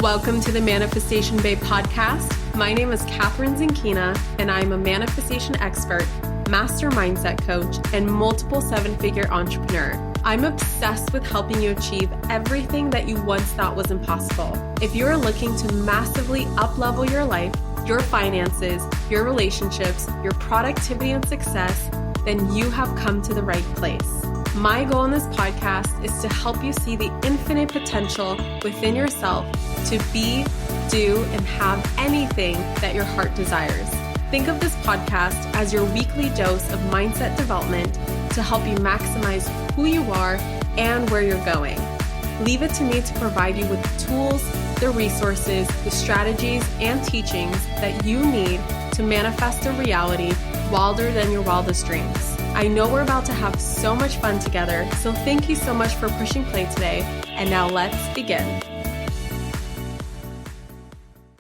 Welcome to the Manifestation Babe podcast. My name is Catherine Zinkina, and I'm a manifestation expert, master mindset coach, and multiple seven-figure entrepreneur. I'm obsessed with helping you achieve everything that you once thought was impossible. If you're looking to massively up-level your life, your finances, your relationships, your productivity and success, then you have come to the right place. My goal in this podcast is to help you see the infinite potential within yourself to be, do, and have anything that your heart desires. Think of this podcast as your weekly dose of mindset development to help you maximize who you are and where you're going. Leave it to me to provide you with the tools, the resources, the strategies, and teachings that you need to manifest a reality wilder than your wildest dreams. I know we're about to have so much fun together, so thank you so much for pushing play today. And now let's begin.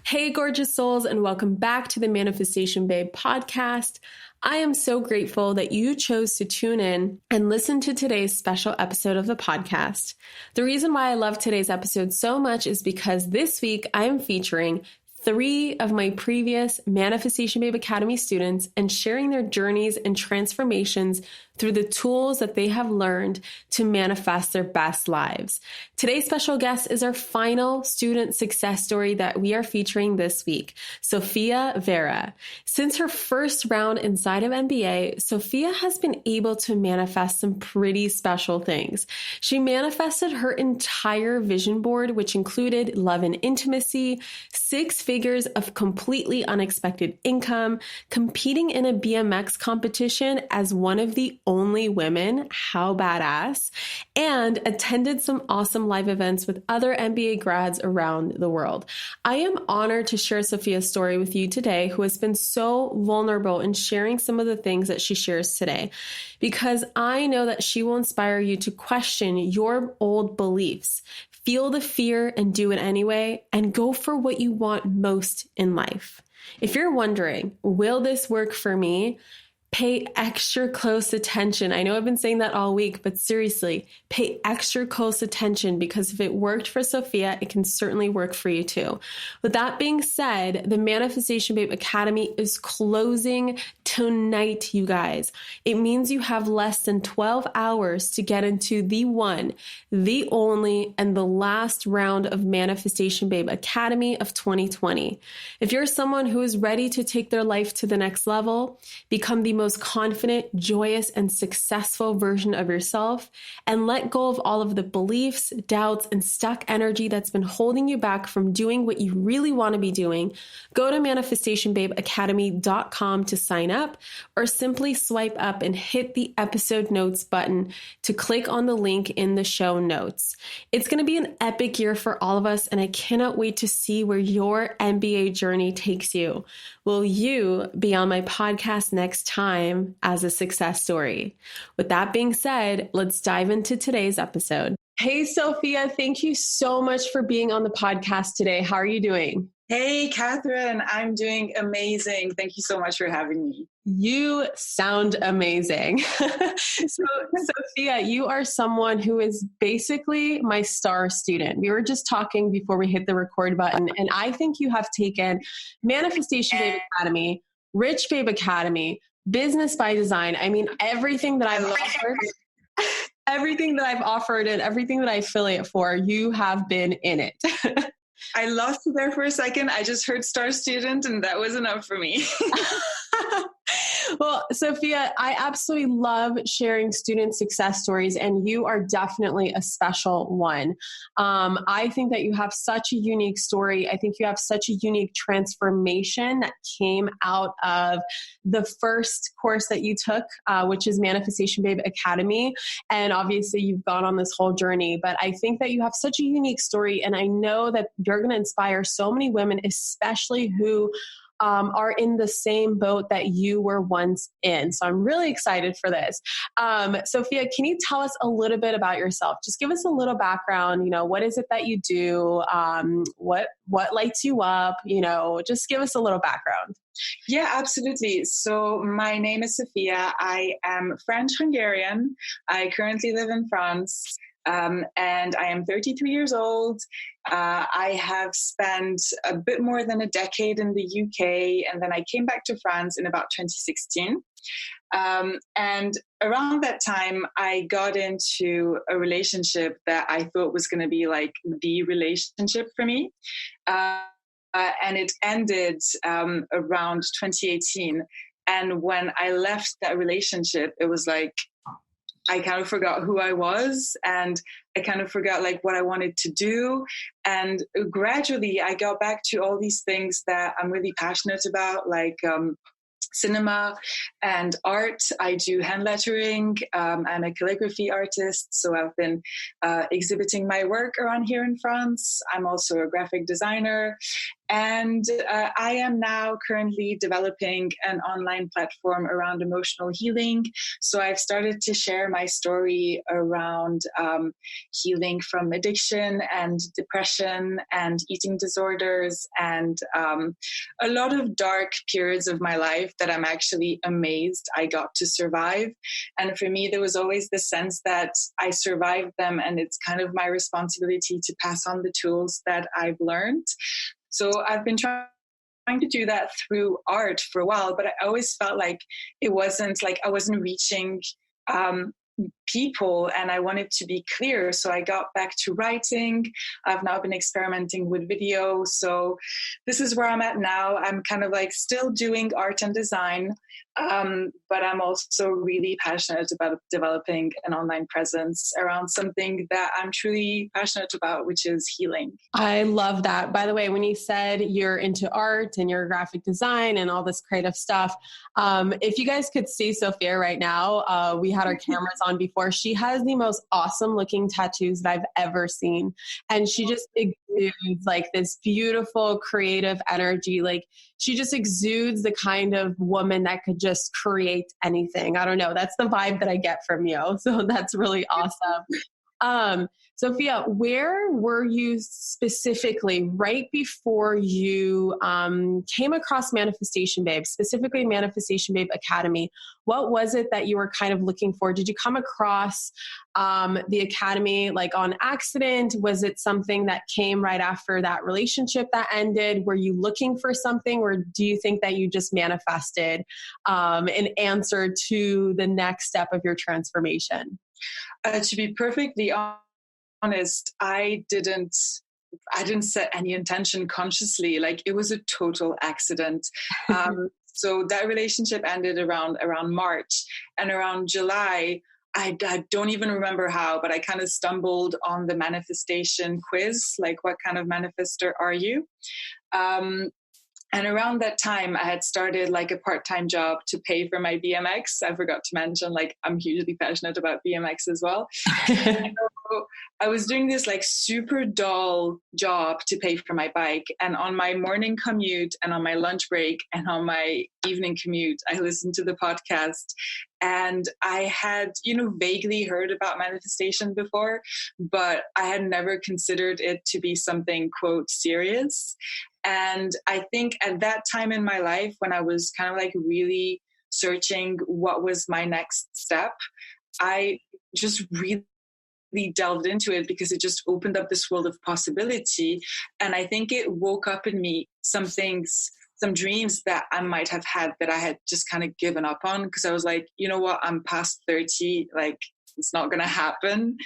Hey, gorgeous souls, and welcome back to the Manifestation Babe podcast. I am so grateful that you chose to tune in and listen to today's special episode of the podcast. The reason why I love today's episode so much is because this week I am featuring 3 of my previous Manifestation Babe Academy students and sharing their journeys and transformations through the tools that they have learned to manifest their best lives. Today's special guest is our final student success story that we are featuring this week, Sophia Vera. Since her first round inside of MBA, Sophia has been able to manifest some pretty special things. She manifested her entire vision board, which included love and intimacy, 6 figures of completely unexpected income, competing in a BMX competition as one of the only women, how badass, and attended some awesome live events with other MBA grads around the world. I am honored to share Sophia's story with you today, who has been so vulnerable in sharing some of the things that she shares today, because I know that she will inspire you to question your old beliefs, feel the fear and do it anyway, and go for what you want most in life. If you're wondering, will this work for me? Pay extra close attention. I know I've been saying that all week, but seriously, pay extra close attention, because if it worked for Sophia, it can certainly work for you too. With that being said, the Manifestation Babe Academy is closing tonight, you guys. It means you have less than 12 hours to get into the one, the only, and the last round of Manifestation Babe Academy of 2020. If you're someone who is ready to take their life to the next level, become the most confident, joyous, and successful version of yourself, and let go of all of the beliefs, doubts, and stuck energy that's been holding you back from doing what you really want to be doing, go to manifestationbabeacademy.com to sign up, or simply swipe up and hit the episode notes button to click on the link in the show notes. It's going to be an epic year for all of us, and I cannot wait to see where your MBA journey takes you. Will you be on my podcast next time as a success story? With that being said, let's dive into today's episode. Hey, Sophia, thank you so much for being on the podcast today. How are you doing? Hey, Catherine, I'm doing amazing. Thank you so much for having me. You sound amazing. So, Sophia, you are someone who is basically my star student. We were just talking before we hit the record button, and I think you have taken Manifestation Babe Academy, Rich Babe Academy, Business by Design. I mean, everything that I've offered, everything that I've offered and everything that I affiliate for, you have been in it. I lost you there for a second. I just heard star student, and that was enough for me. Well, Sophia, I absolutely love sharing student success stories, and you are definitely a special one. I think that you have such a unique story. I think you have such a unique transformation that came out of the first course that you took, which is Manifestation Babe Academy. And obviously you've gone on this whole journey, but I think that you have such a unique story. And I know that you're going to inspire so many women, especially who are in the same boat that you were once in. So I'm really excited for this. Sophia, can you tell us a little bit about yourself? Just give us a little background. You know, what is it that you do? What lights you up? You know, just give us a little background. Yeah, absolutely. So my name is Sophia. I am French-Hungarian. I currently live in France. And I am 33 years old. I have spent a bit more than a decade in the UK, and then I came back to France in about 2016. And around that time, I got into a relationship that I thought was going to be like the relationship for me. And it ended around 2018. And when I left that relationship, it was like, I kind of forgot who I was, and I kind of forgot like what I wanted to do. And gradually I got back to all these things that I'm really passionate about, like cinema and art. I do hand lettering. I'm a calligraphy artist, so I've been exhibiting my work around here in France. I'm also a graphic designer. And I am now currently developing an online platform around emotional healing. So I've started to share my story around healing from addiction and depression and eating disorders and a lot of dark periods of my life that I'm actually amazed I got to survive. And for me, there was always this sense that I survived them, and it's kind of my responsibility to pass on the tools that I've learned. So I've been trying to do that through art for a while, but I always felt like it wasn't like I wasn't reaching people, and I wanted to be clear. So I got back to writing. I've now been experimenting with video. So this is where I'm at now. I'm kind of like still doing art and design, but I'm also really passionate about developing an online presence around something that I'm truly passionate about, which is healing. I love that. By the way, when you said you're into art and you're graphic design and all this creative stuff, if you guys could see Sophia right now, we had our cameras on before. She has the most awesome looking tattoos that I've ever seen. And she just exudes like this beautiful creative energy. Like she just exudes the kind of woman that could just create anything. I don't know. That's the vibe that I get from you. So that's really awesome. Sophia, where were you specifically right before you came across Manifestation Babe, specifically Manifestation Babe Academy? What was it that you were kind of looking for? Did you come across the Academy like on accident? Was it something that came right after that relationship that ended? Were you looking for something, or do you think that you just manifested an answer to the next step of your transformation? To be perfectly honest, I didn't set any intention consciously. Like it was a total accident. So that relationship ended around March, and around July, I don't even remember how, but I kind of stumbled on the manifestation quiz. Like, what kind of manifestor are you? And around that time, I had started like a part-time job to pay for my BMX. I forgot to mention, like, I'm hugely passionate about BMX as well. So I was doing this like super dull job to pay for my bike. And on my morning commute and on my lunch break and on my evening commute, I listened to the podcast. And I had, vaguely heard about manifestation before, but I had never considered it to be something, quote, serious. And I think at that time in my life, when I was kind of like really searching what was my next step, I just really delved into it because it just opened up this world of possibility. And I think it woke up in me some things, some dreams that I might have had that I had just kind of given up on, because I was like, you know what, I'm past 30, like it's not going to happen.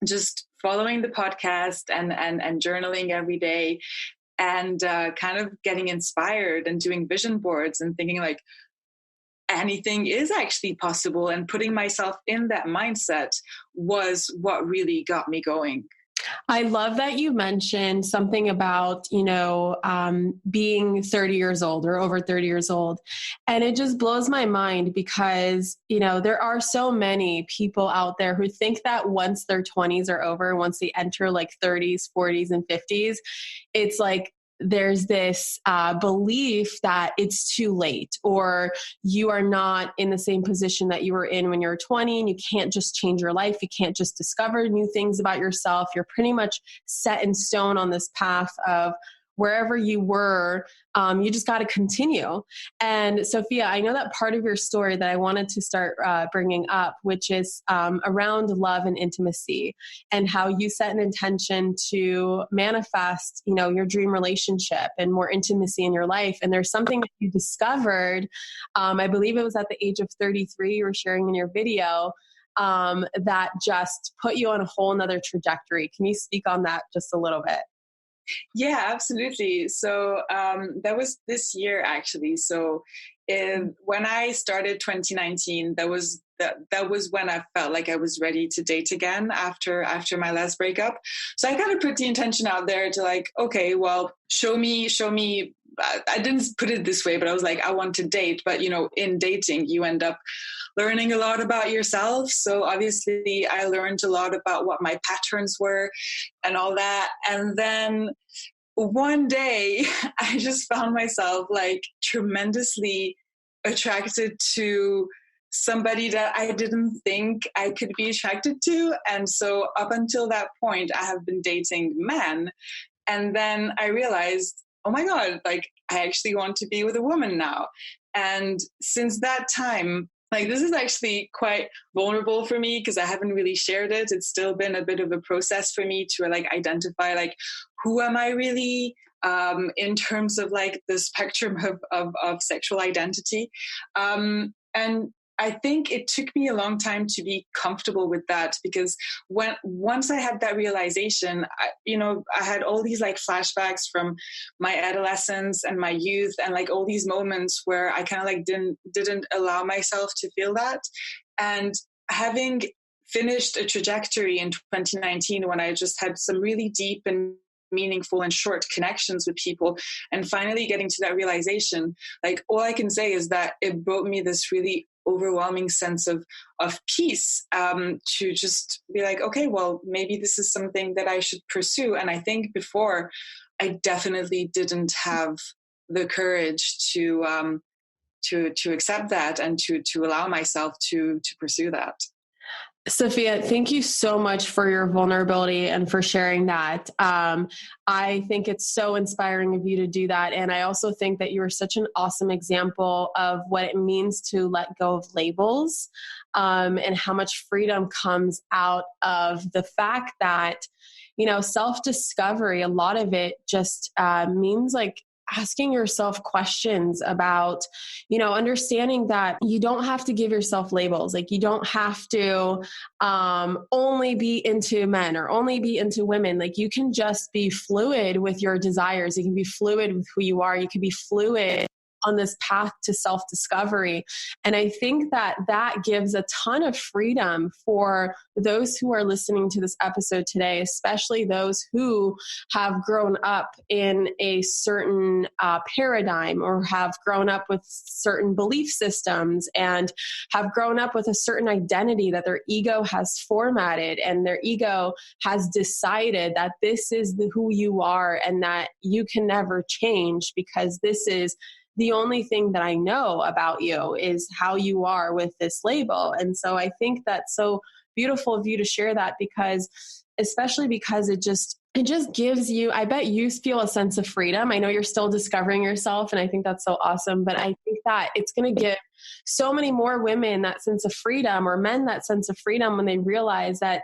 Just following the podcast and journaling every day and kind of getting inspired and doing vision boards and thinking like anything is actually possible, and putting myself in that mindset was what really got me going. I love that you mentioned something about, being 30 years old or over 30 years old. And it just blows my mind because, there are so many people out there who think that once their 20s are over, once they enter like 30s, 40s, and 50s, it's like, there's this belief that it's too late, or you are not in the same position that you were in when you were 20, and you can't just change your life. You can't just discover new things about yourself. You're pretty much set in stone on this path of wherever you were, you just got to continue. And Sophia, I know that part of your story that I wanted to start bringing up, which is around love and intimacy, and how you set an intention to manifest, your dream relationship and more intimacy in your life. And there's something that you discovered, I believe it was at the age of 33, you were sharing in your video, that just put you on a whole nother trajectory. Can you speak on that just a little bit? Yeah, absolutely. So that was this year, actually. So when I started 2019, that was when I felt like I was ready to date again after my last breakup. So I kind of put the intention out there to like, okay, well, show me. I didn't put it this way, but I was like, I want to date. But, in dating, you end up learning a lot about yourself. So obviously I learned a lot about what my patterns were and all that. And then one day I just found myself like tremendously attracted to somebody that I didn't think I could be attracted to. And so up until that point, I have been dating men. And then I realized, oh my God, like I actually want to be with a woman now. And since that time, like this is actually quite vulnerable for me because I haven't really shared it. It's still been a bit of a process for me to like identify like who am I really in terms of like the spectrum of sexual identity. And I think it took me a long time to be comfortable with that because once I had that realization, I had all these like flashbacks from my adolescence and my youth and like all these moments where I kind of like didn't allow myself to feel that. And having finished a trajectory in 2019 when I just had some really deep and meaningful and short connections with people and finally getting to that realization, like all I can say is that it brought me this really overwhelming sense of peace to just be like, okay, well, maybe this is something that I should pursue. And I think before I definitely didn't have the courage to accept that and to allow myself to pursue that. Sophia, thank you so much for your vulnerability and for sharing that. I think it's so inspiring of you to do that. And I also think that you are such an awesome example of what it means to let go of labels, and how much freedom comes out of the fact that, self-discovery, a lot of it just means like asking yourself questions about, understanding that you don't have to give yourself labels. Like you don't have to only be into men or only be into women. Like you can just be fluid with your desires. You can be fluid with who you are. You can be fluid on this path to self-discovery. And I think that gives a ton of freedom for those who are listening to this episode today, especially those who have grown up in a certain paradigm or have grown up with certain belief systems and have grown up with a certain identity that their ego has formatted and their ego has decided that this is who you are and that you can never change because this is the only thing that I know about you is how you are with this label. And so I think that's so beautiful of you to share that especially because it just gives you, I bet you feel a sense of freedom. I know you're still discovering yourself and I think that's so awesome, but I think that it's going to give so many more women that sense of freedom or men that sense of freedom when they realize that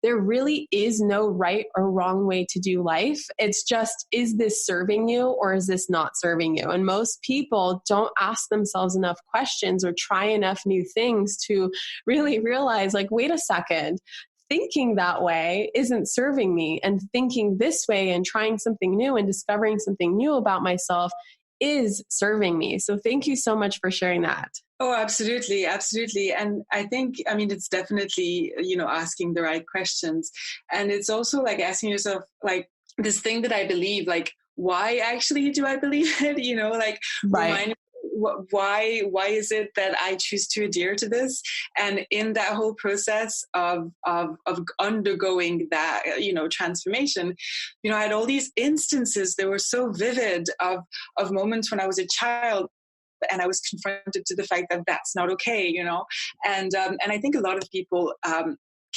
there really is no right or wrong way to do life. It's just, is this serving you or is this not serving you? And most people don't ask themselves enough questions or try enough new things to really realize, like, wait a second, thinking that way isn't serving me, and thinking this way and trying something new and discovering something new about myself is serving me. So thank you so much for sharing that. Oh, absolutely. Absolutely. And I think, it's definitely, asking the right questions. And it's also like asking yourself, like, this thing that I believe, like, why actually do I believe it? Right. Why is it that I choose to adhere to this? And in that whole process of undergoing that, transformation, I had all these instances that were so vivid of moments when I was a child and I was confronted to the fact that that's not okay, and I think a lot of people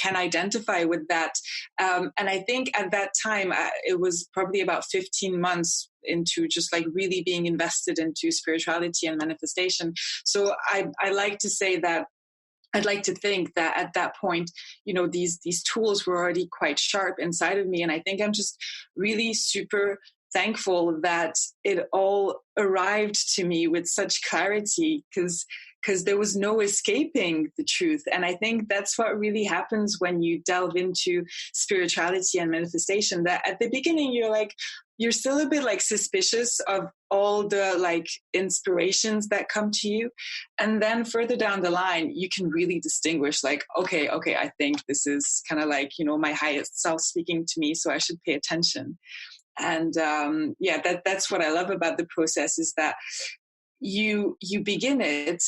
can identify with that. And I think at that time, it was probably about 15 months into just like really being invested into spirituality and manifestation. So I like to say that I'd like to think that at that point, these tools were already quite sharp inside of me. And I think I'm just really super thankful that it all arrived to me with such clarity, because there was no escaping the truth. And I think that's what really happens when you delve into spirituality and manifestation, that at the beginning, you're still a bit like suspicious of all the like inspirations that come to you. And then further down the line, you can really distinguish like, okay, I think this is kind of like, my highest self speaking to me, so I should pay attention. And that's what I love about the process, is that you begin it,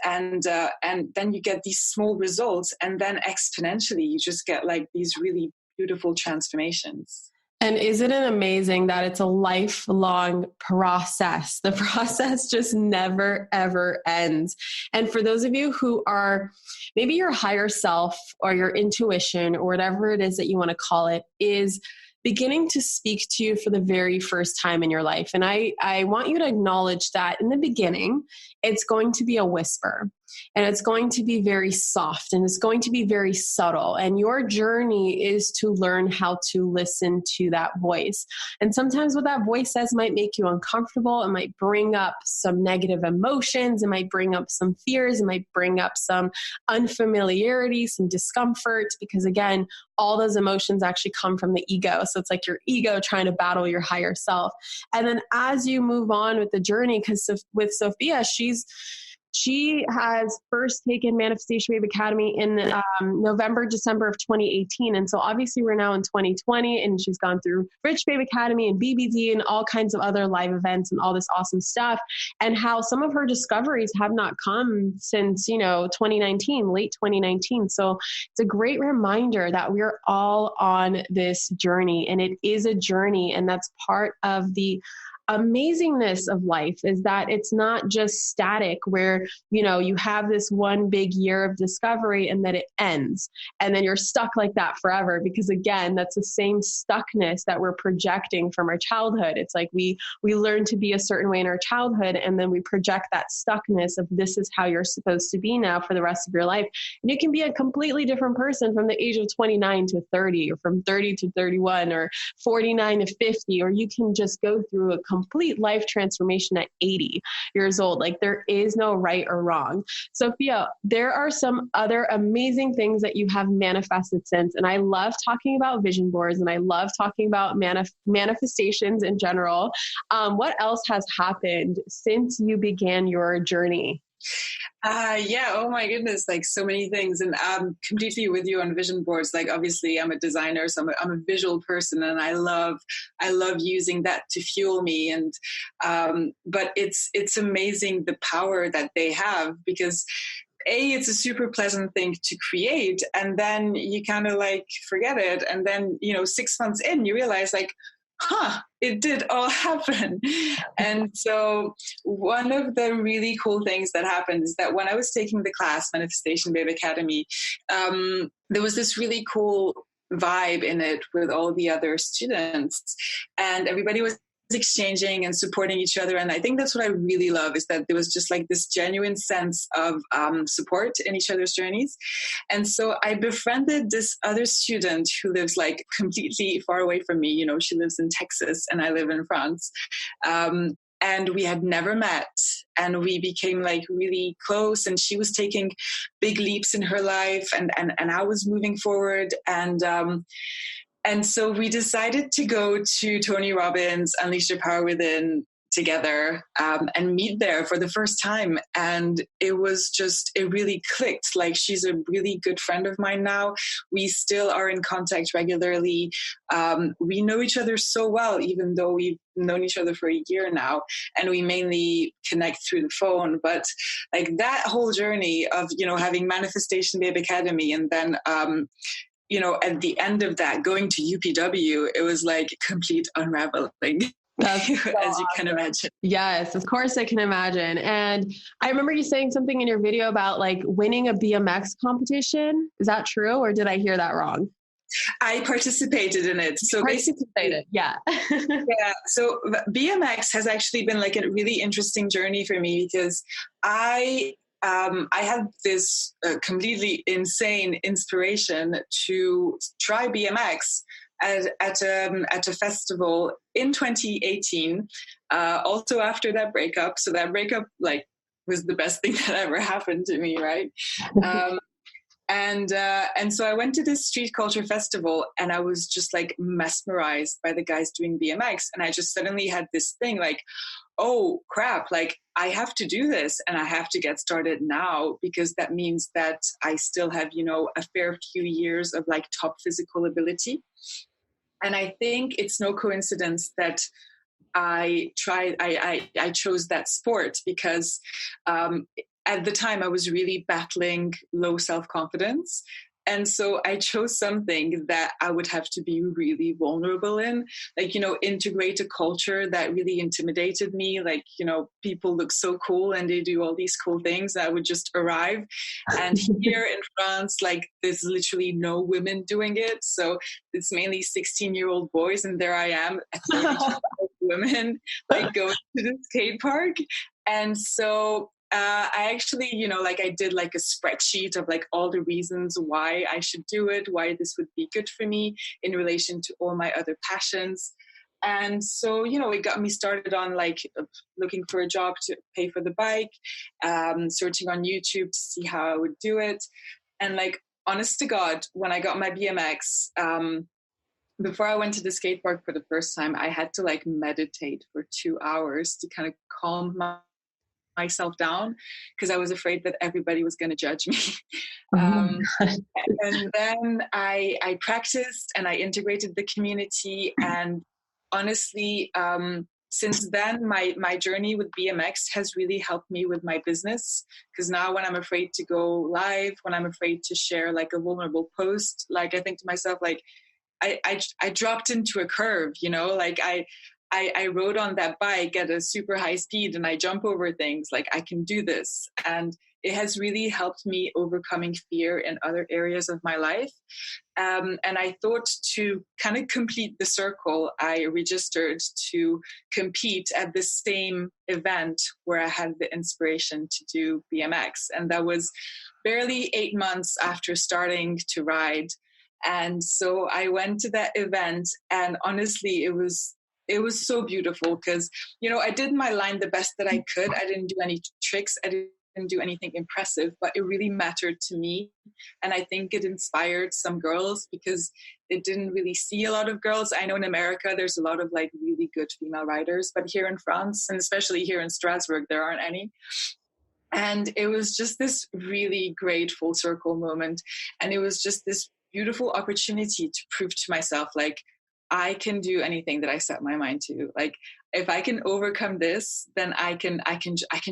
and then you get these small results, and then exponentially you just get like these really beautiful transformations. And isn't it amazing that it's a lifelong process? The process just never, ever ends. And for those of you who are maybe your higher self or your intuition or whatever it is that you want to call it is beginning to speak to you for the very first time in your life. And I want you to acknowledge that in the beginning, it's going to be a whisper, and it's going to be very soft, and it's going to be very subtle. And your journey is to learn how to listen to that voice. And sometimes what that voice says might make you uncomfortable. It might bring up some negative emotions. It might bring up some fears. It might bring up some unfamiliarity, some discomfort, because again, all those emotions actually come from the ego. So it's like your ego trying to battle your higher self. And then as you move on with the journey, because with Sophia, she has first taken Manifestation Babe Academy in November, December of 2018. And so obviously we're now in 2020, and she's gone through Rich Babe Academy and BBD and all kinds of other live events and all this awesome stuff. And how some of her discoveries have not come since, 2019, late 2019. So it's a great reminder that we're all on this journey, and it is a journey. And that's part of the amazingness of life, is that it's not just static where, you have this one big year of discovery and then it ends and then you're stuck like that forever. Because again, that's the same stuckness that we're projecting from our childhood. It's like we learn to be a certain way in our childhood, and then we project that stuckness of this is how you're supposed to be now for the rest of your life. And you can be a completely different person from the age of 29 to 30, or from 30 to 31, or 49 to 50, or you can just go through a complete life transformation at 80 years old. Like, there is no right or wrong. Sophia, there are some other amazing things that you have manifested since. And I love talking about vision boards, and I love talking about manifestations in general. What else has happened since you began your journey? Oh my goodness, like so many things. And I'm completely with you on vision boards. Like, obviously I'm a designer, so I'm a visual person, and I love using that to fuel me. And but it's amazing the power that they have, because it's a super pleasant thing to create, and then you kind of like forget it, and then 6 months in you realize like, it did all happen. And so one of the really cool things that happened is that when I was taking the class, Manifestation Babe Academy, there was this really cool vibe in it with all the other students, and everybody was exchanging and supporting each other. And I think that's what I really love, is that there was just like this genuine sense of support in each other's journeys. And so I befriended this other student who lives like completely far away from me. She lives in Texas and I live in France. And we had never met, and we became like really close, and she was taking big leaps in her life, and I was moving forward. And so we decided to go to Tony Robbins' Unleash Your Power Within together, and meet there for the first time. And it really clicked. Like, she's a really good friend of mine now. We still are in contact regularly. We know each other so well, even though we've known each other for a year now, and we mainly connect through the phone. But like that whole journey of, having Manifestation Babe Academy, and then, at the end of that, going to UPW, it was like complete unraveling. That's so as you can imagine. Yes, of course I can imagine. And I remember you saying something in your video about like winning a BMX competition. Is that true, or did I hear that wrong? I participated in it. So basically, yeah. Yeah. So BMX has actually been like a really interesting journey for me because I had this completely insane inspiration to try BMX at a festival in 2018. Also after that breakup. So that breakup like was the best thing that ever happened to me, right? And so I went to this street culture festival and I was just like mesmerized by the guys doing BMX. And I just suddenly had this thing like, oh crap, like I have to do this and I have to get started now, because that means that I still have, you know, a fair few years of like top physical ability. And I think it's no coincidence that I chose that sport because at the time I was really battling low self-confidence. And so I chose something that I would have to be really vulnerable in, like, you know, integrate a culture that really intimidated me. Like, you know, people look so cool and they do all these cool things. I would just arrive. And here in France, like, there's literally no women doing it. So it's mainly 16-year-old boys. And there I am, a 30-year-old woman, like going to the skate park. And so I actually, you know, like I did like a spreadsheet of like all the reasons why I should do it, why this would be good for me in relation to all my other passions. And so, you know, it got me started on like looking for a job to pay for the bike, searching on YouTube to see how I would do it. And like, honest to God, when I got my BMX, before I went to the skate park for the first time, I had to like meditate for 2 hours to kind of calm myself down because I was afraid that everybody was going to judge me. And then I practiced and I integrated the community. And honestly, since then, my journey with BMX has really helped me with my business. Because now when I'm afraid to go live, when I'm afraid to share like a vulnerable post, like I think to myself, like I dropped into a curve, you know, like I rode on that bike at a super high speed and I jump over things, like I can do this. And it has really helped me overcoming fear in other areas of my life. And I thought to kind of complete the circle, I registered to compete at the same event where I had the inspiration to do BMX. And that was barely 8 months after starting to ride. And so I went to that event and honestly, it was so beautiful because, you know, I did my line the best that I could. I didn't do any tricks. I didn't do anything impressive, but it really mattered to me. And I think it inspired some girls because it didn't really see a lot of girls. I know in America, there's a lot of like really good female riders, but here in France, and especially here in Strasbourg, there aren't any. And it was just this really great full circle moment. And it was just this beautiful opportunity to prove to myself, like, I can do anything that I set my mind to. Like, if I can overcome this, then I can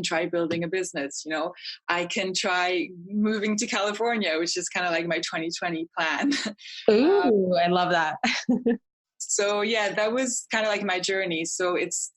try building a business. You know, I can try moving to California, which is kind of like my 2020 plan. Ooh, I love that. So yeah, that was kind of like my journey. So it's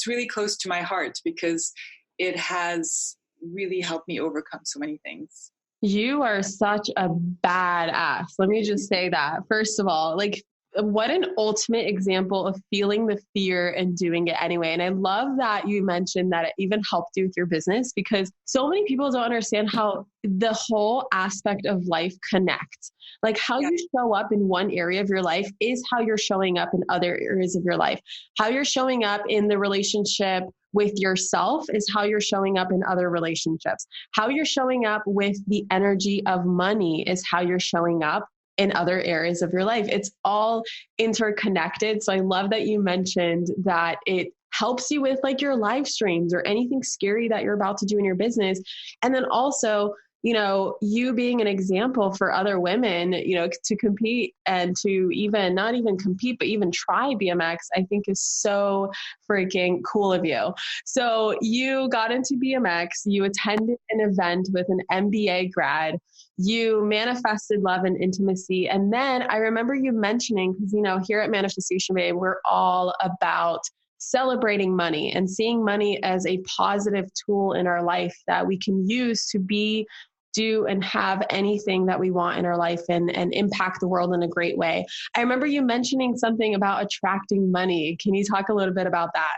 really close to my heart because it has really helped me overcome so many things. You are such a badass. Let me just say that. First of all, like, what an ultimate example of feeling the fear and doing it anyway. And I love that you mentioned that it even helped you with your business, because so many people don't understand how the whole aspect of life connects. Like how you show up in one area of your life is how you're showing up in other areas of your life. How you're showing up in the relationship with yourself is how you're showing up in other relationships. How you're showing up with the energy of money is how you're showing up in other areas of your life. It's all interconnected. So I love that you mentioned that it helps you with like your live streams or anything scary that you're about to do in your business. And then also you being an example for other women, to compete and to even not even compete, but even try BMX, I think is so freaking cool of you. So you got into BMX, you attended an event with an MBA grad, you manifested love and intimacy. And then I remember you mentioning, because, here at Manifestation Babe, we're all about celebrating money and seeing money as a positive tool in our life that we can use to be, do, and have anything that we want in our life and impact the world in a great way. I remember you mentioning something about attracting money. Can you talk a little bit about that?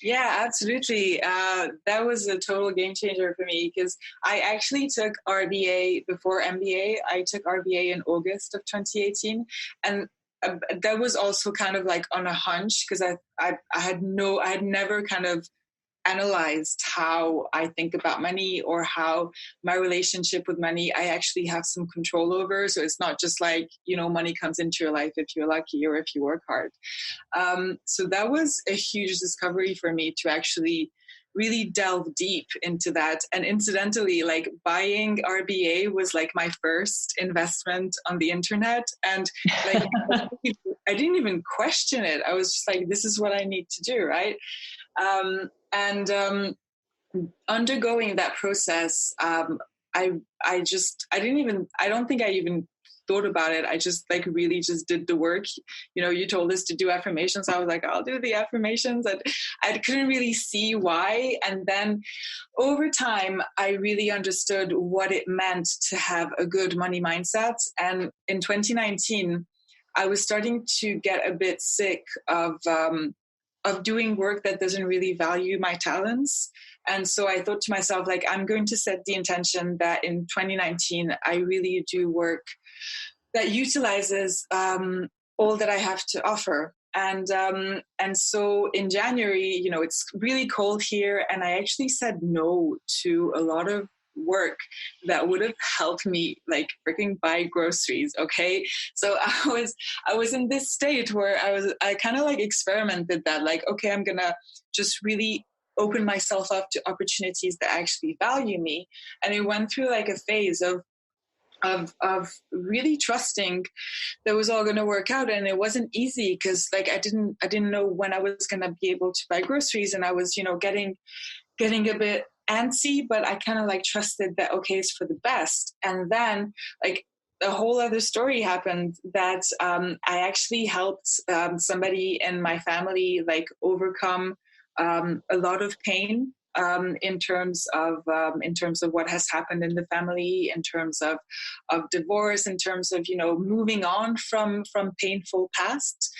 Yeah, absolutely. That was a total game changer for me because I actually took RBA before MBA. I took RBA in August of 2018. And that was also kind of like on a hunch because I had never kind of analyzed how I think about money or how my relationship with money I actually have some control over. So it's not just like, money comes into your life if you're lucky or if you work hard. So that was a huge discovery for me to actually really delve deep into that. And incidentally, like buying RBA was like my first investment on the internet. And like, I didn't even question it. I was just like, this is what I need to do. Right. Undergoing that process, I don't think I even thought about it. I just like really just did the work. You told us to do affirmations. I was like, I'll do the affirmations. And I couldn't really see why. And then over time, I really understood what it meant to have a good money mindset. And in 2019, I was starting to get a bit sick of doing work that doesn't really value my talents. And so I thought to myself, like, I'm going to set the intention that in 2019, I really do work that utilizes all that I have to offer. And so in January, it's really cold here. And I actually said no to a lot of work that would have helped me like freaking buy groceries. Okay. So I was in this state where I kind of like experimented that like, okay, I'm going to just really open myself up to opportunities that actually value me. And it went through like a phase of really trusting that was all going to work out. And it wasn't easy because like, I didn't know when I was going to be able to buy groceries. And I was, getting a bit antsy, but I kind of like trusted that, okay, it's for the best. And then like a whole other story happened that I actually helped somebody in my family like overcome a lot of pain in terms of what has happened in the family, in terms of divorce, in terms of moving on from painful past.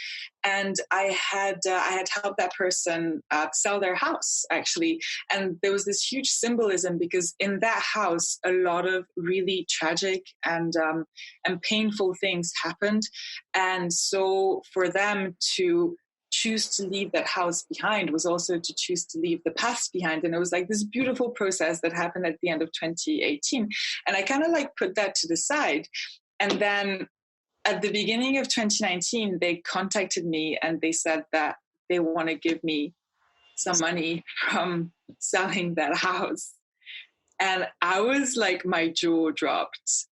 And I had helped that person sell their house actually, and there was this huge symbolism because in that house a lot of really tragic and painful things happened, and so for them to choose to leave that house behind was also to choose to leave the past behind. And it was like this beautiful process that happened at the end of 2018. And I kind of like put that to the side. And then at the beginning of 2019, they contacted me and they said that they want to give me some money from selling that house. And I was like, my jaw dropped.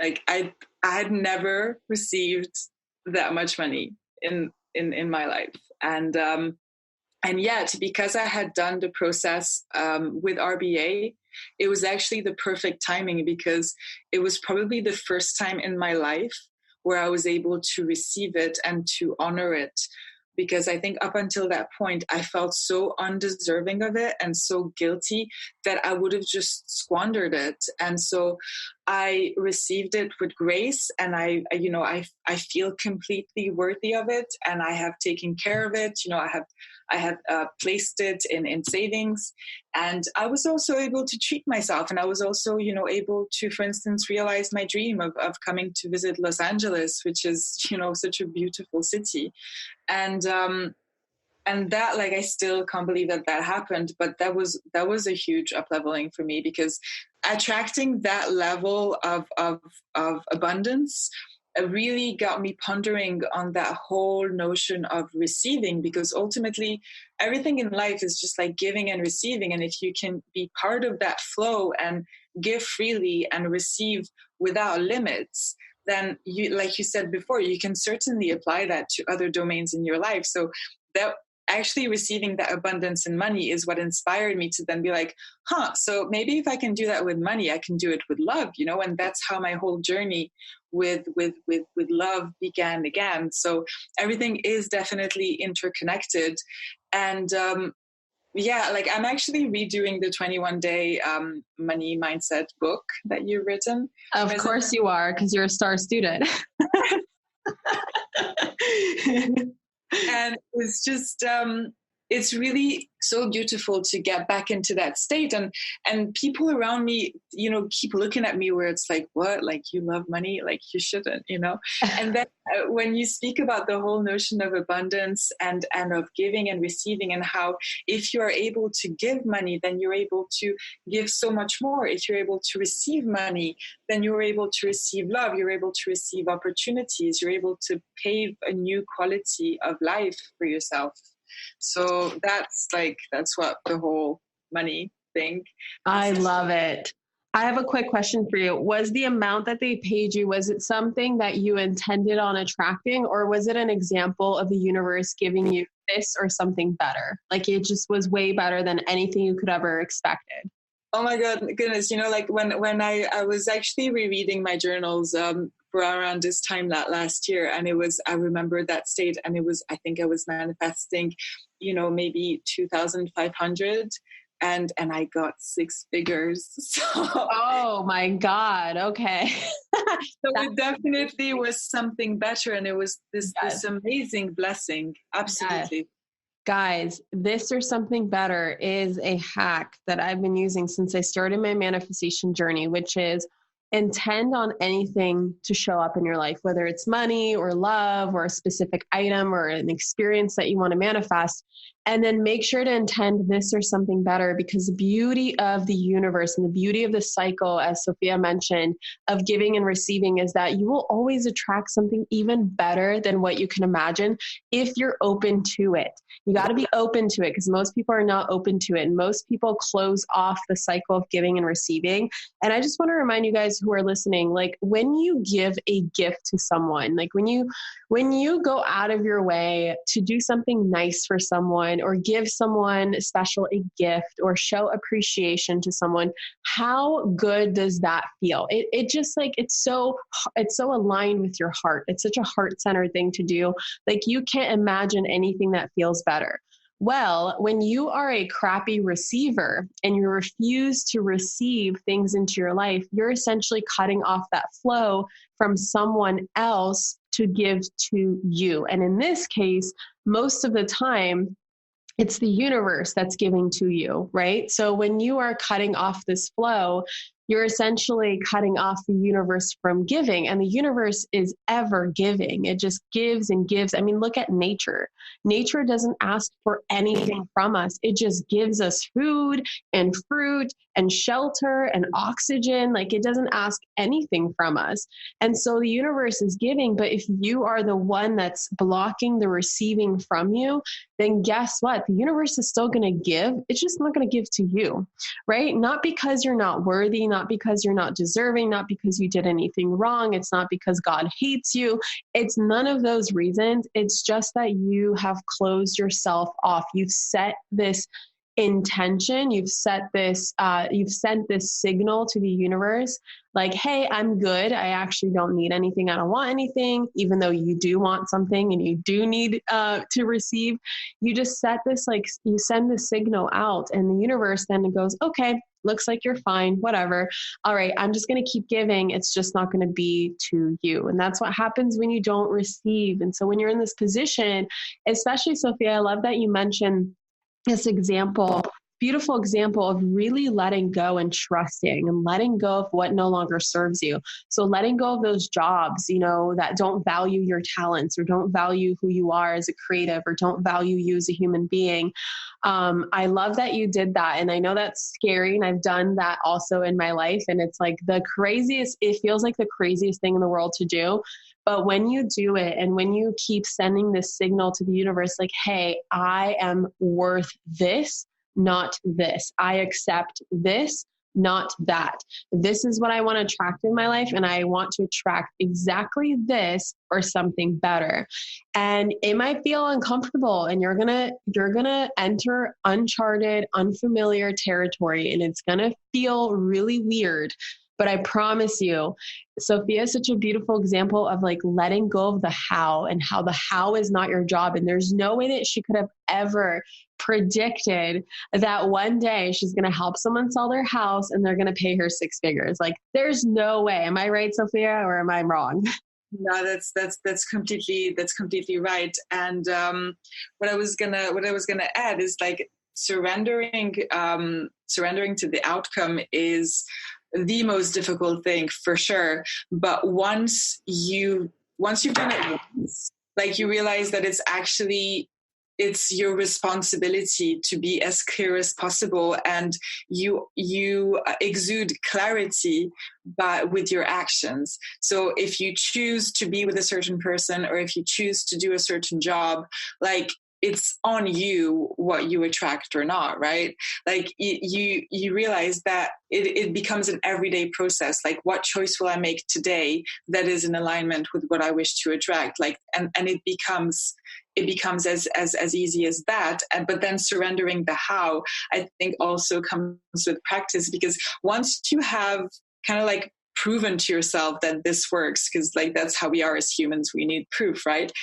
Like I had never received that much money in my life. And yet, because I had done the process with RBA, it was actually the perfect timing because it was probably the first time in my life where I was able to receive it and to honor it. Because I think up until that point, I felt so undeserving of it and so guilty that I would have just squandered it. And so I received it with grace, and I feel completely worthy of it, and I have taken care of it. I have placed it in savings, and I was also able to treat myself, and I was also able to, for instance, realize my dream of coming to visit Los Angeles, which is such a beautiful city. And that, like, I still can't believe that happened, but that was a huge up-leveling for me, because attracting that level of abundance really got me pondering on that whole notion of receiving, because ultimately everything in life is just like giving and receiving. And if you can be part of that flow and give freely and receive without limits, then you, like you said before, you can certainly apply that to other domains in your life. So that actually receiving that abundance in money is what inspired me to then be like, so maybe if I can do that with money, I can do it with love, and that's how my whole journey with love began again. So everything is definitely interconnected. And like I'm actually redoing the 21-day money mindset book that you've written. Of course you are, because you're a star student. And it's just, it's really so beautiful to get back into that state. And people around me, keep looking at me where it's like, what? Like, you love money? Like, you shouldn't, And then when you speak about the whole notion of abundance and of giving and receiving, and how if you are able to give money, then you're able to give so much more. If you're able to receive money, then you're able to receive love. You're able to receive opportunities. You're able to pave a new quality of life for yourself. So that's what the whole money thing. I love it. I have a quick question for you. Was the amount that they paid you, was it something that you intended on attracting, or was it an example of the universe giving you this or something better? Like, it just was way better than anything you could ever expected? Oh my goodness. Like when I was actually rereading my journals, for around this time last year, and I remember that state, and I think I was manifesting, maybe 2,500, and I got 6 figures. So, oh my God. Okay. So it definitely was something better, and it was this amazing blessing. Absolutely. Yes. Guys, this or something better is a hack that I've been using since I started my manifestation journey, which is intend on anything to show up in your life, whether it's money or love or a specific item or an experience that you want to manifest. And then make sure to intend this or something better, because the beauty of the universe and the beauty of the cycle, as Sophia mentioned, of giving and receiving, is that you will always attract something even better than what you can imagine if you're open to it. You got to be open to it, because most people are not open to it. And most people close off the cycle of giving and receiving. And I just want to remind you guys who are listening, like, when you give a gift to someone, like when you go out of your way to do something nice for someone, or give someone special a gift, or show appreciation to someone, how good does that feel? It just like, it's so aligned with your heart. It's such a heart-centered thing to do. Like, you can't imagine anything that feels better. Well, when you are a crappy receiver and you refuse to receive things into your life, you're essentially cutting off that flow from someone else to give to you. And in this case, most of the time, it's the universe that's giving to you, right? So when you are cutting off this flow, you're essentially cutting off the universe from giving. And the universe is ever giving. It just gives and gives. I mean, look at nature. Nature doesn't ask for anything from us. It just gives us food and fruit and shelter and oxygen. Like, it doesn't ask anything from us. And so the universe is giving, but if you are the one that's blocking the receiving from you, then guess what? The universe is still going to give. It's just not going to give to you, right? Not because you're not worthy, not because you're not deserving, not because you did anything wrong. It's not because God hates you. It's none of those reasons. It's just that you have closed yourself off. You've set this intention, you've sent this signal to the universe, like, hey, I'm good. I actually don't need anything. I don't want anything, even though you do want something and you do need to receive. You just set this, like, you send the signal out, and the universe then goes, okay, looks like you're fine, whatever. All right, I'm just going to keep giving. It's just not going to be to you. And that's what happens when you don't receive. And so when you're in this position, especially Sophia, I love that you mentioned this example, beautiful example of really letting go and trusting and letting go of what no longer serves you. So letting go of those jobs, that don't value your talents or don't value who you are as a creative or don't value you as a human being. I love that you did that. And I know that's scary. And I've done that also in my life. And it's like it feels like the craziest thing in the world to do. But when you do it, and when you keep sending this signal to the universe, like, hey, I am worth this, not this. I accept this, not that. This is what I want to attract in my life, and I want to attract exactly this or something better. And it might feel uncomfortable, and you're gonna enter uncharted, unfamiliar territory, and it's gonna feel really weird. But I promise you, Sophia is such a beautiful example of like letting go of the how, and how the how is not your job. And there's no way that she could have ever predicted that one day she's going to help someone sell their house and they're going to pay her 6 figures. Like, there's no way. Am I right, Sophia, or am I wrong? No, that's completely right. And what I was gonna add is like surrendering to the outcome is the most difficult thing for sure. But once you've done it once, like you realize that it's your responsibility to be as clear as possible, and you exude clarity with your actions. So if you choose to be with a certain person, or if you choose to do a certain job, like, it's on you what you attract or not, right? Like you realize that it becomes an everyday process. Like, what choice will I make today that is in alignment with what I wish to attract? Like, and it becomes as easy as that. But then surrendering the how, I think, also comes with practice, because once you have kind of like proven to yourself that this works, because like that's how we are as humans, we need proof, right?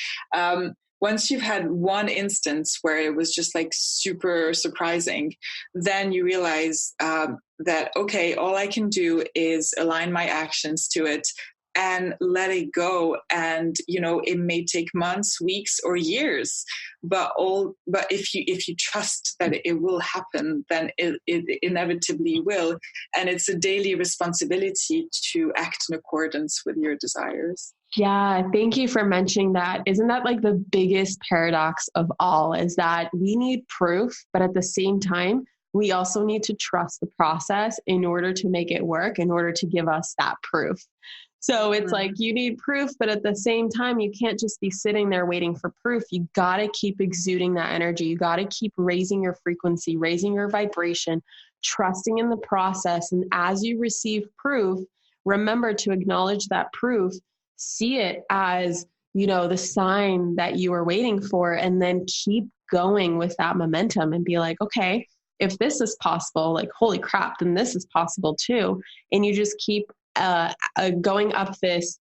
Once you've had one instance where it was just like super surprising, then you realize that, okay, all I can do is align my actions to it and let it go. And, it may take months, weeks, or years, but if you trust that it will happen, then it inevitably will. And it's a daily responsibility to act in accordance with your desires. Yeah, thank you for mentioning that. Isn't that like the biggest paradox of all, is that we need proof, but at the same time, we also need to trust the process in order to make it work, in order to give us that proof. So it's like you need proof, but at the same time, you can't just be sitting there waiting for proof. You got to keep exuding that energy. You got to keep raising your frequency, raising your vibration, trusting in the process. And as you receive proof, remember to acknowledge that proof, see it as, the sign that you were waiting for, and then keep going with that momentum and be like, okay, if this is possible, like, holy crap, then this is possible too. And you just keep going up this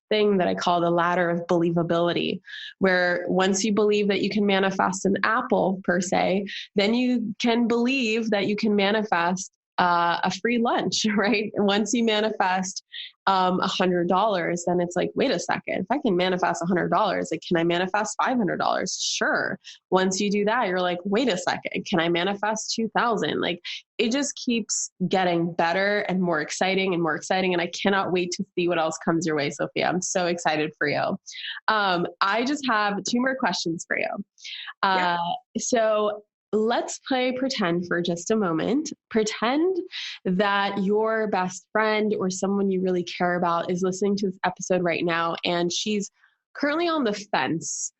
thing that I call the ladder of believability, where once you believe that you can manifest an apple per se, then you can believe that you can manifest a free lunch, right? And once you manifest $100, then it's like, wait a second, if I can manifest $100, like, can I manifest $500? Sure. Once you do that, you're like, wait a second, can I manifest 2,000? Like, it just keeps getting better and more exciting and more exciting. And I cannot wait to see what else comes your way, Sophia. I'm so excited for you. I just have 2 more questions for you. So let's play pretend for just a moment. Pretend that your best friend or someone you really care about is listening to this episode right now, and she's currently on the fence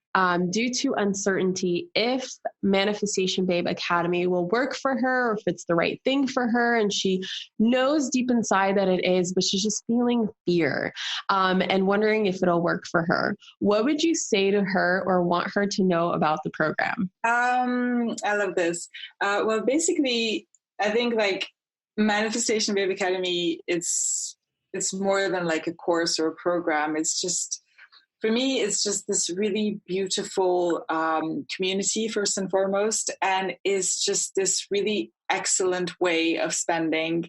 due to uncertainty if Manifestation Babe Academy will work for her, or if it's the right thing for her. And she knows deep inside that it is, but she's just feeling fear and wondering if it'll work for her. What would you say to her or want her to know about the program? I love this. Well, basically, I think like Manifestation Babe Academy, it's more than like a course or a program. It's just, for me, it's just this really beautiful community, first and foremost, and is just this really excellent way of spending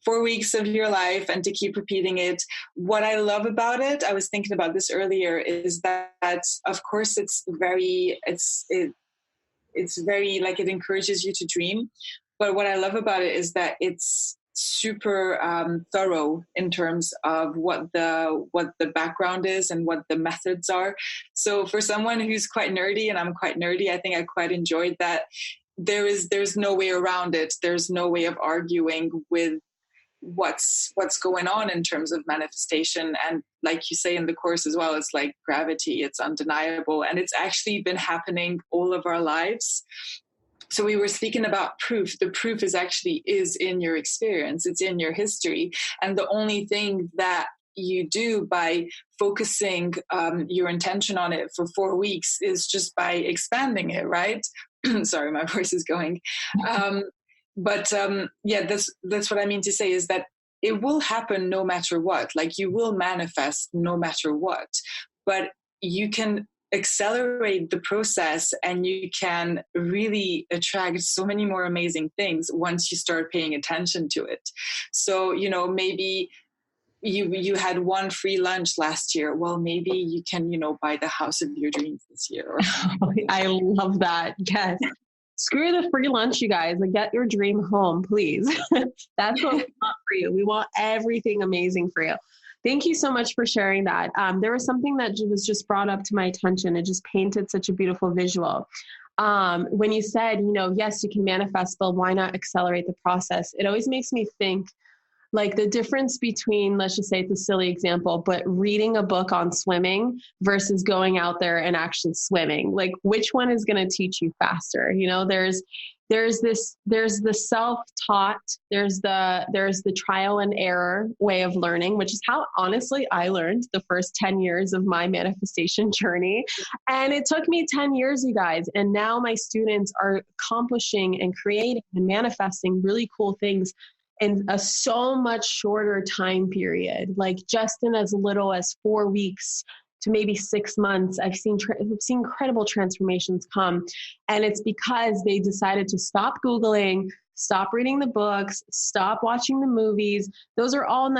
4 weeks of your life and to keep repeating it. What I love about it, I was thinking about this earlier, is that, of course, it's very like, it encourages you to dream. But what I love about it is that it's super thorough in terms of what the background is and what the methods are. So for someone who's quite nerdy, and I'm quite nerdy, I think I quite enjoyed that. There's no way around it. There's no way of arguing with what's going on in terms of manifestation. And like you say in the course as well, it's like gravity, it's undeniable, and it's actually been happening all of our lives. So we were speaking about proof. The proof is in your experience. It's in your history. And the only thing that you do by focusing your intention on it for 4 weeks is just by expanding it, right? Sorry, my voice is going. But that's what I mean to say is that it will happen no matter what. Like, you will manifest no matter what. But you can accelerate the process and you can really attract so many more amazing things once you start paying attention to it. So, maybe you had one free lunch last year. Well, maybe you can, buy the house of your dreams this year. I love that. Yes. Screw the free lunch, you guys. Like, get your dream home, please. That's what we want for you. We want everything amazing for you. Thank you so much for sharing that. There was something that was just brought up to my attention. It just painted such a beautiful visual. When you said, yes, you can manifest, but why not accelerate the process? It always makes me think, like, the difference between, let's just say it's a silly example, but reading a book on swimming versus going out there and actually swimming. Like, which one is going to teach you faster? There's the self-taught, there's the trial and error way of learning, which is how honestly I learned the first 10 years of my manifestation journey. And it took me 10 years, you guys. And now my students are accomplishing and creating and manifesting really cool things in a so much shorter time period, like just in as little as 4 weeks to maybe 6 months. I've seen incredible transformations come. And it's because they decided to stop Googling, stop reading the books, stop watching the movies. Those are all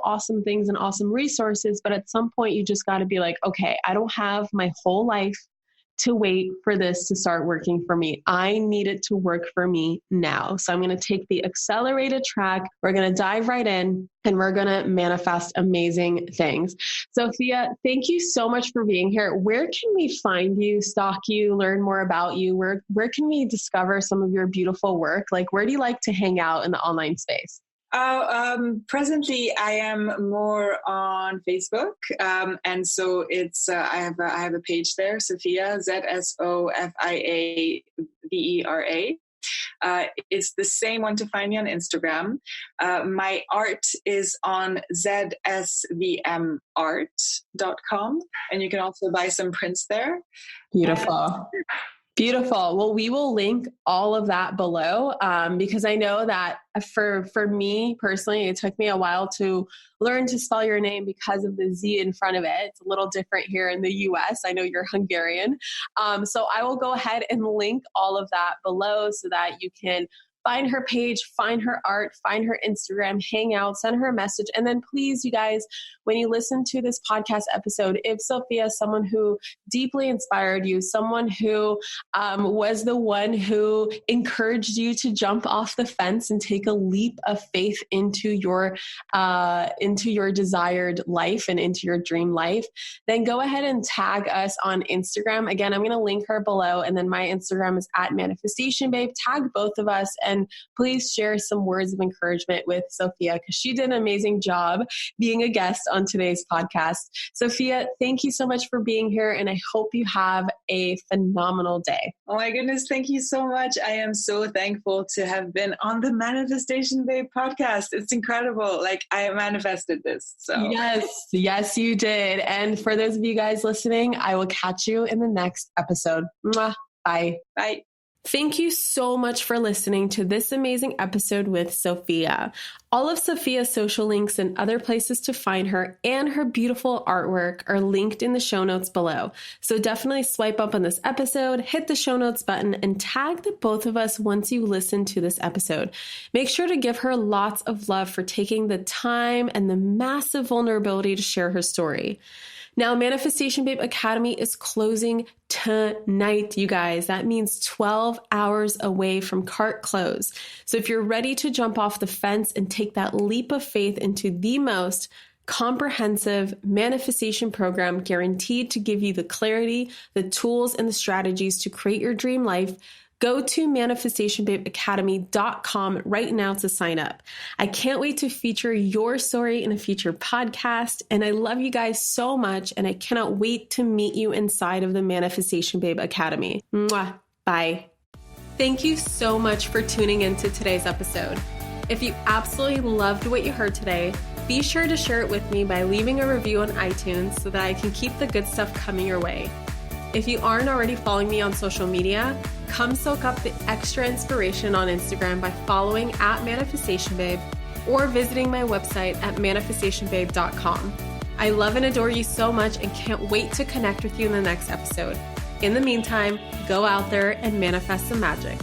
awesome things and awesome resources. But at some point you just got to be like, okay, I don't have my whole life to wait for this to start working for me. I need it to work for me now. So I'm going to take the accelerated track. We're going to dive right in and we're going to manifest amazing things. Sophia, thank you so much for being here. Where can we find you, stalk you, learn more about you? Where can we discover some of your beautiful work? Like, where do you like to hang out in the online space? Presently I am more on Facebook. And so it's, I have a page there, Sophia, ZSOFIA VERA. It's the same one to find me on Instagram. My art is on zsvmart.com, and you can also buy some prints there. Beautiful. Beautiful. Well, we will link all of that below because I know that for me personally, it took me a while to learn to spell your name because of the Z in front of it. It's a little different here in the US. I know you're Hungarian. So I will go ahead and link all of that below so that you can find her page, find her art, find her Instagram, hang out, send her a message. And then please, you guys, when you listen to this podcast episode, if Sophia is someone who deeply inspired you, someone who was the one who encouraged you to jump off the fence and take a leap of faith into your desired life and into your dream life, then go ahead and tag us on Instagram. Again, I'm going to link her below. And then my Instagram is @manifestationbabe. Tag both of us. And please share some words of encouragement with Sophia because she did an amazing job being a guest on today's podcast. Sophia, thank you so much for being here. And I hope you have a phenomenal day. Oh my goodness. Thank you so much. I am so thankful to have been on the Manifestation Babe podcast. It's incredible. Like, I manifested this. So Yes, you did. And for those of you guys listening, I will catch you in the next episode. Mwah. Bye. Bye. Thank you so much for listening to this amazing episode with Sophia. All of Sophia's social links and other places to find her and her beautiful artwork are linked in the show notes below. So definitely swipe up on this episode, hit the show notes button, and tag the both of us once you listen to this episode. Make sure to give her lots of love for taking the time and the massive vulnerability to share her story. Now, Manifestation Babe Academy is closing tonight, you guys. That means 12 hours away from cart close. So if you're ready to jump off the fence and take that leap of faith into the most comprehensive manifestation program guaranteed to give you the clarity, the tools, and the strategies to create your dream life, go to manifestationbabeacademy.com right now to sign up. I can't wait to feature your story in a future podcast. And I love you guys so much. And I cannot wait to meet you inside of the Manifestation Babe Academy. Mwah. Bye. Thank you so much for tuning into today's episode. If you absolutely loved what you heard today, be sure to share it with me by leaving a review on iTunes so that I can keep the good stuff coming your way. If you aren't already following me on social media, come soak up the extra inspiration on Instagram by following @ManifestationBabe or visiting my website at manifestationbabe.com. I love and adore you so much and can't wait to connect with you in the next episode. In the meantime, go out there and manifest some magic.